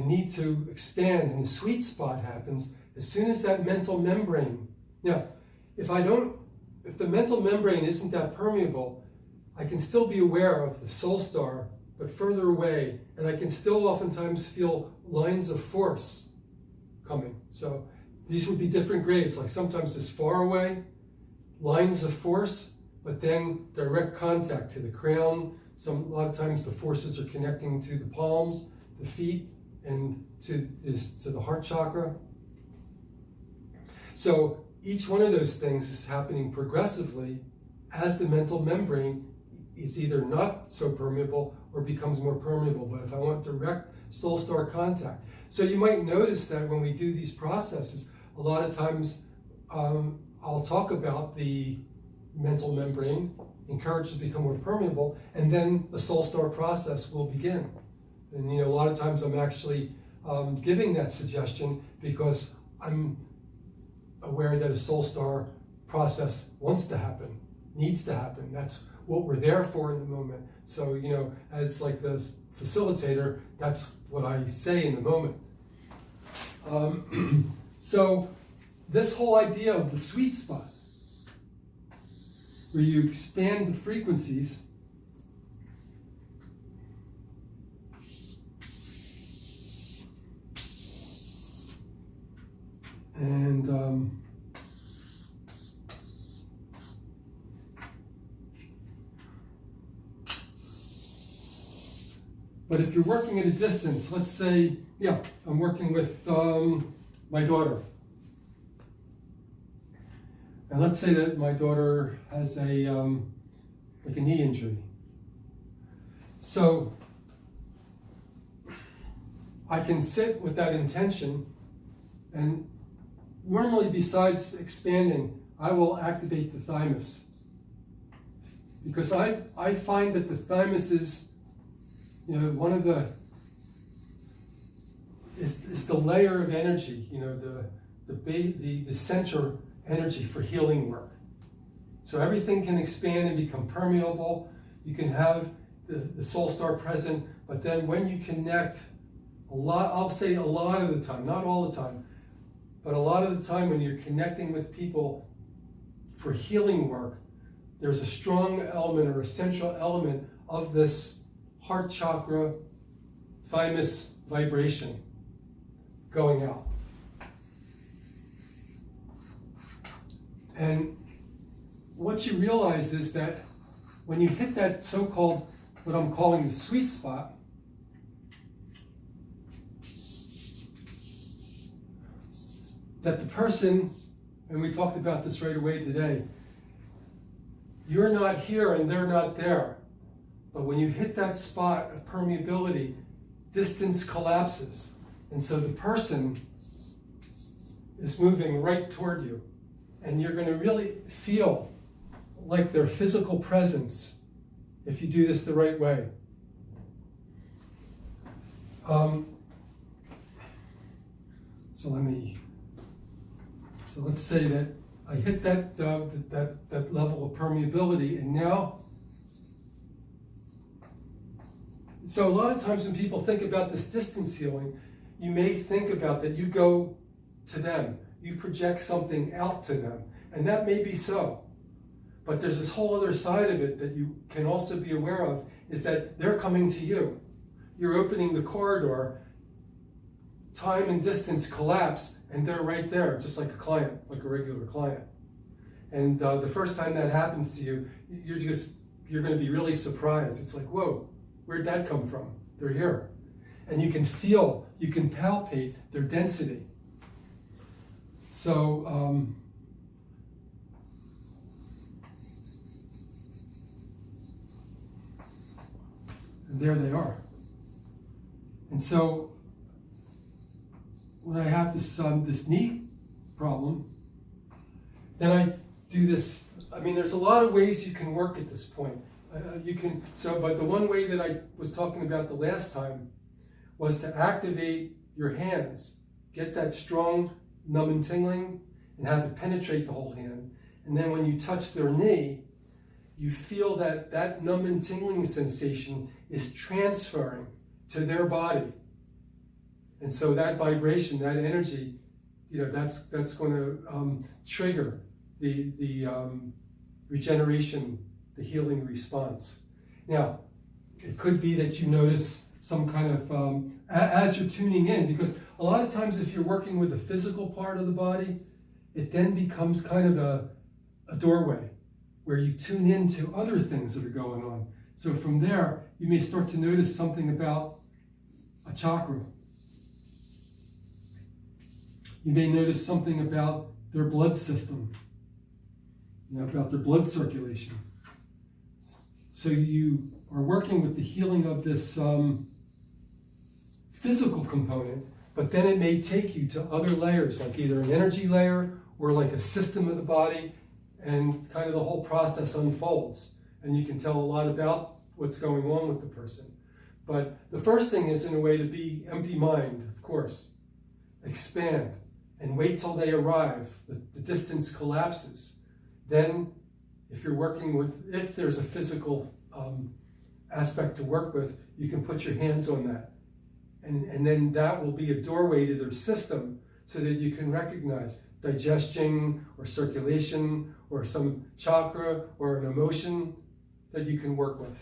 need to expand, and the sweet spot happens as soon as that mental membrane. Now, if the mental membrane isn't that permeable, I can still be aware of the soul star, but further away, and I can still oftentimes feel lines of force coming. So these would be different grades, like sometimes it's far away, lines of force, but then direct contact to the crown. A lot of times the forces are connecting to the palms, the feet, and to the heart chakra. So each one of those things is happening progressively as the mental membrane is either not so permeable or becomes more permeable. But if I want direct soul star contact, so you might notice that when we do these processes, a lot of times I'll talk about the mental membrane, encourage it to become more permeable, and then the soul star process will begin. And a lot of times I'm actually giving that suggestion because I'm aware that a soul star process wants to happen, needs to happen. That's what we're there for in the moment. So, as like the facilitator, that's what I say in the moment. So this whole idea of the sweet spot, where you expand the frequencies, and but if you're working at a distance, let's say, I'm working with my daughter. And let's say that my daughter has like a knee injury. So I can sit with that intention, and normally besides expanding, I will activate the thymus. Because I find that the thymus is, one of is the layer of energy, the center energy for healing work. So everything can expand and become permeable. You can have the soul star present, but then when you connect, I'll say a lot of the time, not all the time, but a lot of the time when you're connecting with people for healing work, there's a strong element or essential element of this heart chakra, thymus vibration going out. And what you realize is that when you hit that so-called, what I'm calling the sweet spot, that the person, and we talked about this right away today, you're not here and they're not there. But when you hit that spot of permeability, distance collapses. And so the person is moving right toward you. And you're going to really feel like their physical presence if you do this the right way. So let's say that I hit that level of permeability, and now, so a lot of times when people think about this distance healing, you may think about that you go to them, you project something out to them, and that may be so. But there's this whole other side of it that you can also be aware of, is that they're coming to you. You're opening the corridor, time and distance collapse, and they're right there, just like a client, like a regular client. And the first time that happens to you, you're going to be really surprised. It's like, whoa, where'd that come from? They're here. And you can feel, you can palpate their density. So, and there they are. And so, when I have this knee problem, then I do this. I mean, there's a lot of ways you can work at this point. But the one way that I was talking about the last time was to activate your hands, get that strong numbing tingling, and have it penetrate the whole hand. And then when you touch their knee, you feel that numbing tingling sensation is transferring to their body. And so that vibration, that energy, that's going to trigger the regeneration, the healing response. Now, it could be that you notice some kind of, as you're tuning in, because a lot of times if you're working with the physical part of the body, it then becomes kind of a doorway where you tune into other things that are going on. So from there, you may start to notice something about a chakra. You may notice something about their blood system, about their blood circulation. So you are working with the healing of this physical component, but then it may take you to other layers, like either an energy layer or like a system of the body, and kind of the whole process unfolds. And you can tell a lot about what's going on with the person. But the first thing is, in a way, to be empty mind, of course. Expand and wait till they arrive. The distance collapses. Then, if you're working with, if there's a physical aspect to work with, you can put your hands on that. And then that will be a doorway to their system so that you can recognize digestion or circulation or some chakra or an emotion that you can work with.